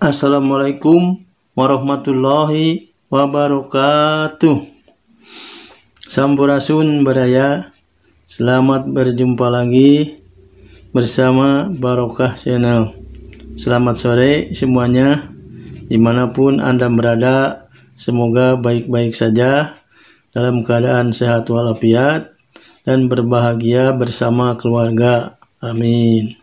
Assalamualaikum warahmatullahi wabarakatuh. Sampurasun Baraya. Selamat berjumpa lagi bersama Barokah Channel. Selamat sore semuanya, dimanapun Anda berada. Semoga baik-baik saja, dalam keadaan sehat walafiat, dan berbahagia bersama keluarga. Amin.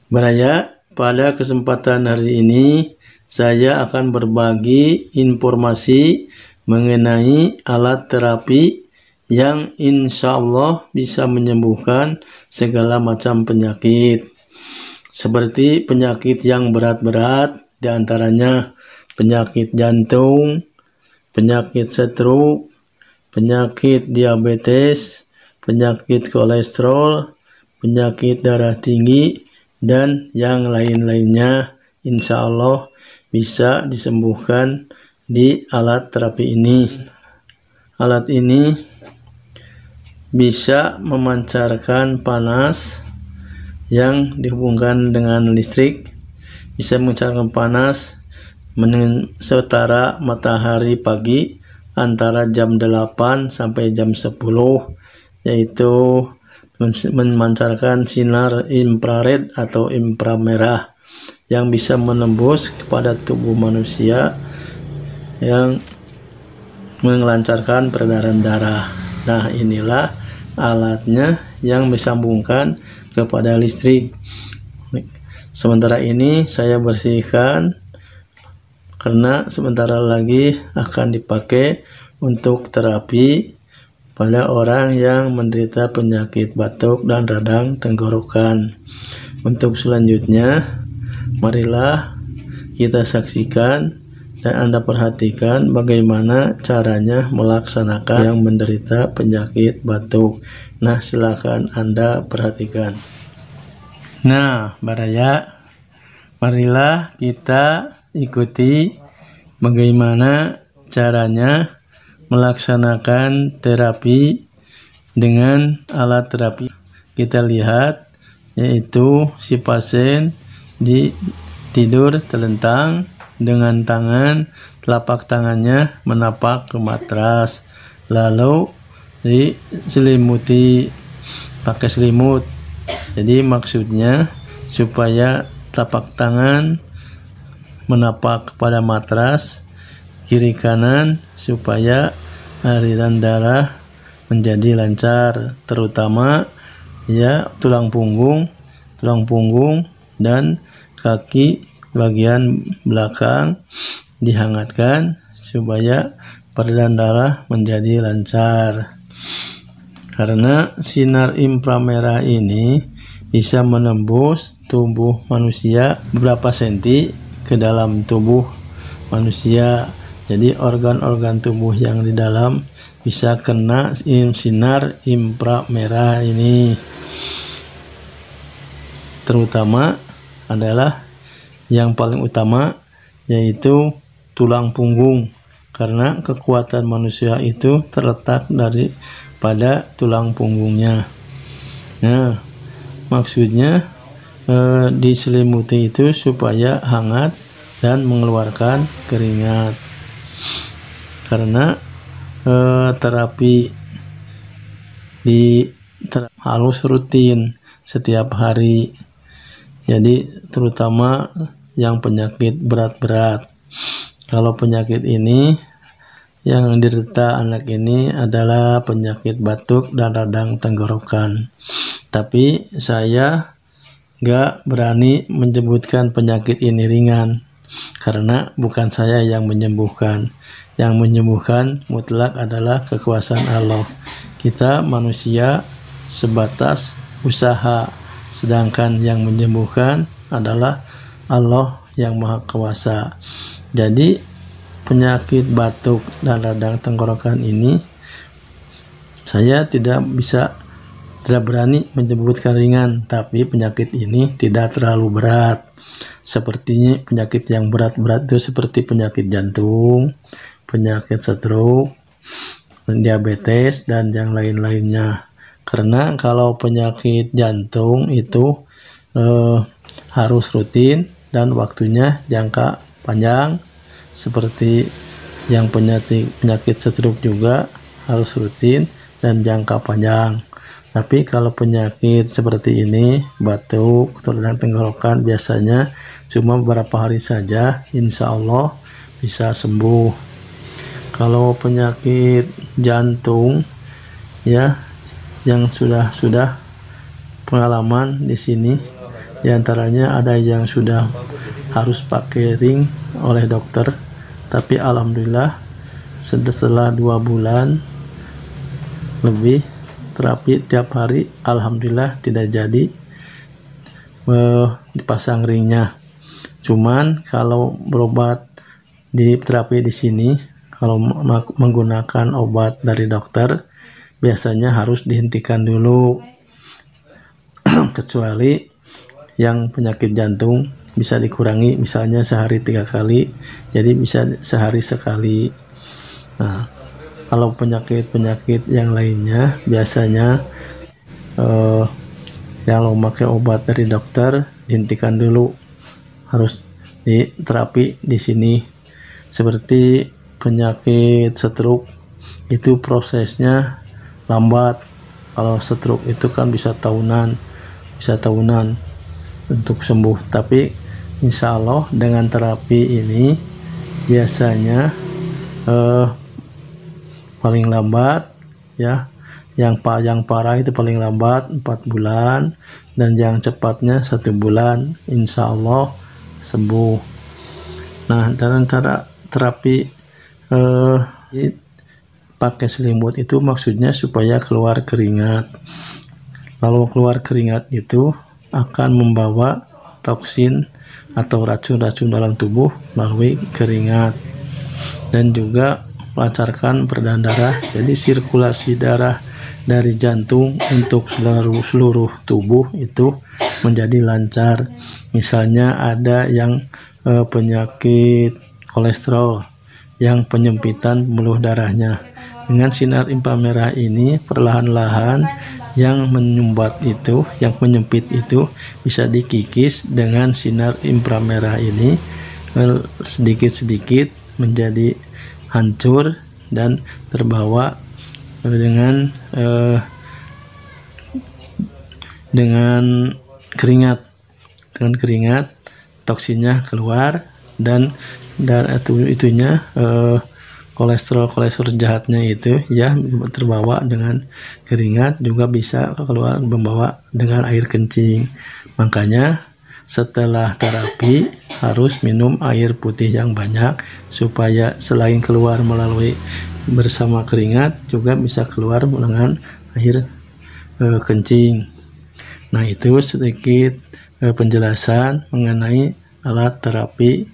Baraya, pada kesempatan hari ini saya akan berbagi informasi mengenai alat terapi yang insya Allah bisa menyembuhkan segala macam penyakit, seperti penyakit yang berat-berat, diantaranya penyakit jantung, penyakit stroke, penyakit diabetes, penyakit kolesterol, penyakit darah tinggi, dan yang lain-lainnya. Insya Allah bisa disembuhkan di alat terapi ini. Alat ini bisa memancarkan panas yang dihubungkan dengan listrik, bisa memancarkan panas setara matahari pagi antara jam 8 sampai jam 10, yaitu memancarkan sinar infrared atau inframerah yang bisa menembus kepada tubuh manusia, yang melancarkan peredaran darah. Nah, inilah alatnya yang disambungkan kepada listrik. Sementara ini saya bersihkan karena sebentar lagi akan dipakai untuk terapi pada orang yang menderita penyakit batuk dan radang tenggorokan. Untuk selanjutnya, marilah kita saksikan dan Anda perhatikan bagaimana caranya melaksanakan yang menderita penyakit batuk. Nah, silakan Anda perhatikan. Nah, Baraya, marilah kita ikuti bagaimana caranya melaksanakan terapi dengan alat terapi. Kita lihat, yaitu si pasien tidur telentang dengan tangan, telapak tangannya menapak ke matras, lalu diselimuti pakai selimut. Jadi maksudnya supaya telapak tangan menapak kepada matras kiri kanan, supaya aliran darah menjadi lancar, terutama ya tulang punggung dan kaki bagian belakang dihangatkan supaya peredaran darah menjadi lancar. Karena sinar inframerah ini bisa menembus tubuh manusia beberapa senti ke dalam tubuh manusia. Jadi organ-organ tubuh yang di dalam bisa kena sinar inframerah ini. Terutama adalah yang paling utama, yaitu tulang punggung, karena kekuatan manusia itu terletak pada tulang punggungnya. Nah, maksudnya diselimuti itu supaya hangat dan mengeluarkan keringat. Karena terapi harus rutin setiap hari. Jadi terutama yang penyakit berat-berat. Kalau penyakit ini yang diderita anak ini adalah penyakit batuk dan radang tenggorokan. Tapi saya gak berani menyebutkan penyakit ini ringan, karena bukan saya yang menyembuhkan. Yang menyembuhkan mutlak adalah kekuasaan Allah. Kita manusia sebatas usaha, sedangkan yang menyembuhkan adalah Allah yang Maha Kuasa. Jadi penyakit batuk dan radang tenggorokan ini saya tidak berani menyebutkan ringan, tapi penyakit ini tidak terlalu berat. Sepertinya penyakit yang berat-berat itu seperti penyakit jantung, penyakit stroke, diabetes, dan yang lain-lainnya. Karena kalau penyakit jantung itu harus rutin dan waktunya jangka panjang. Seperti yang penyakit stroke juga harus rutin dan jangka panjang. Tapi kalau penyakit seperti ini, batuk, dan tenggorokan, biasanya cuma beberapa hari saja, insya Allah bisa sembuh. Kalau penyakit jantung, ya, yang sudah pengalaman di sini, diantaranya ada yang sudah harus pakai ring oleh dokter, tapi alhamdulillah setelah 2 bulan lebih terapi tiap hari, alhamdulillah tidak jadi dipasang ringnya. Cuman kalau berobat di terapi di sini, kalau menggunakan obat dari dokter, biasanya harus dihentikan dulu. Kecuali yang penyakit jantung bisa dikurangi, misalnya sehari 3 kali, jadi bisa sehari sekali. Nah, kalau penyakit yang lainnya, biasanya kalau memakai obat dari dokter dihentikan dulu, harus diterapi di sini. Seperti penyakit stroke itu prosesnya lambat. Kalau stroke itu kan bisa tahunan untuk sembuh, tapi insya Allah dengan terapi ini biasanya paling lambat, ya, yang parah itu paling lambat 4 bulan, dan yang cepatnya 1 bulan, insya Allah sembuh. Nah, dalam cara terapi pakai selimut itu maksudnya supaya keluar keringat. Kalau keluar keringat itu akan membawa toksin atau racun-racun dalam tubuh melalui keringat, dan juga melancarkan peredaran darah. Jadi sirkulasi darah dari jantung untuk seluruh tubuh itu menjadi lancar. Misalnya ada yang penyakit kolesterol, yang penyempitan pembuluh darahnya. Dengan sinar inframerah ini perlahan-lahan yang menyumbat itu, yang menyempit itu bisa dikikis dengan sinar inframerah ini, sedikit-sedikit menjadi hancur dan terbawa dengan keringat. Dengan keringat toksinnya keluar, dan kolesterol jahatnya itu, ya, terbawa dengan keringat, juga bisa keluar membawa dengan air kencing. Makanya setelah terapi harus minum air putih yang banyak, supaya selain keluar melalui bersama keringat, juga bisa keluar dengan air kencing. Nah, itu sedikit penjelasan mengenai alat terapi.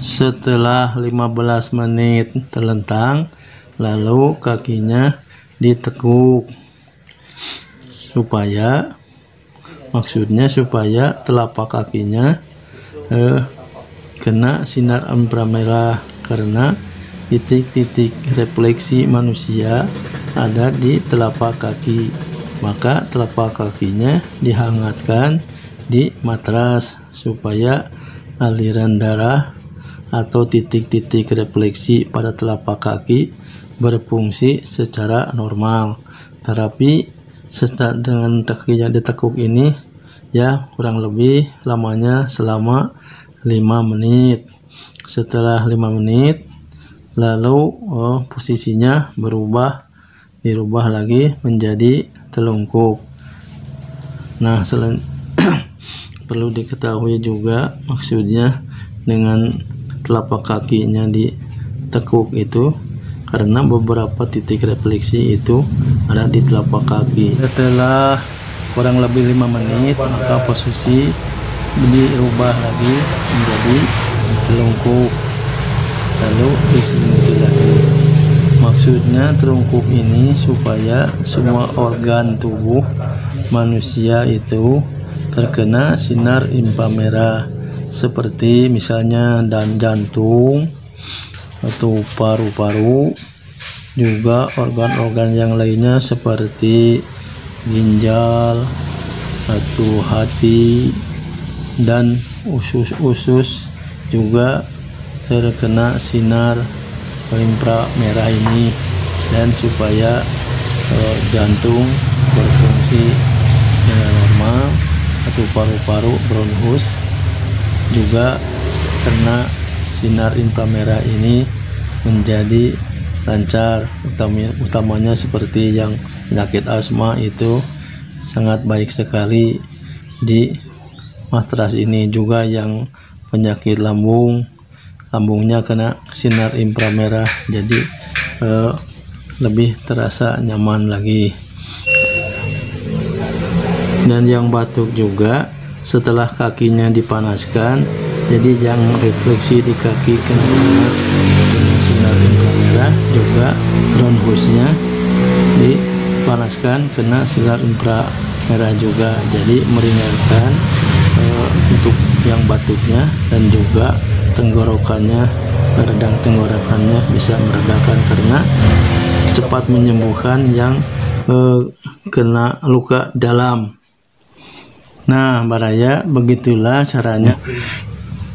Setelah 15 menit terlentang, lalu kakinya ditekuk, maksudnya supaya telapak kakinya kena sinar inframerah, karena titik-titik refleksi manusia ada di telapak kaki. Maka telapak kakinya dihangatkan di matras supaya aliran darah atau titik-titik refleksi pada telapak kaki berfungsi secara normal. Terapi dengan kaki yang ditekuk ini, ya, kurang lebih lamanya selama 5 menit. Setelah 5 menit, lalu posisinya dirubah lagi menjadi telungkup. Nah, perlu diketahui juga maksudnya dengan telapak kakinya ditekuk itu, karena beberapa titik refleksi itu ada di telapak kaki. Setelah kurang lebih 5 menit, maka posisi dirubah lagi menjadi telungkup, lalu diselimuti lagi. Maksudnya telungkup ini supaya semua organ tubuh manusia itu terkena sinar inframerah, seperti misalnya jantung atau paru-paru, juga organ-organ yang lainnya seperti ginjal atau hati dan usus-usus juga terkena sinar inframerah ini, dan supaya jantung berfungsi dengan normal, atau paru-paru bronkus juga karena sinar inframerah ini menjadi lancar, utamanya seperti yang penyakit asma itu sangat baik sekali di matras ini. Juga yang penyakit lambungnya kena sinar inframerah, jadi lebih terasa nyaman lagi. Dan yang batuk juga setelah kakinya dipanaskan, jadi yang refleksi di kaki kena panas dengan sinar inframerah, juga bronkusnya dipanaskan kena sinar inframerah juga, jadi meringankan untuk yang batuknya, dan juga tenggorokannya, meredam tenggorokannya bisa meredakan karena cepat menyembuhkan yang kena luka dalam. Nah, Baraya, begitulah caranya.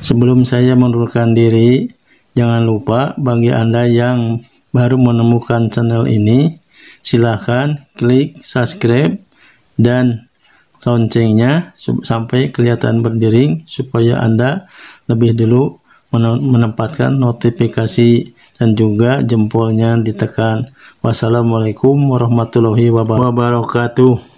Sebelum saya mengundurkan diri, jangan lupa bagi Anda yang baru menemukan channel ini, silahkan klik subscribe dan loncengnya sampai kelihatan berdering, supaya Anda lebih dulu menempatkan notifikasi dan juga jempolnya ditekan. Wassalamualaikum warahmatullahi wabarakatuh.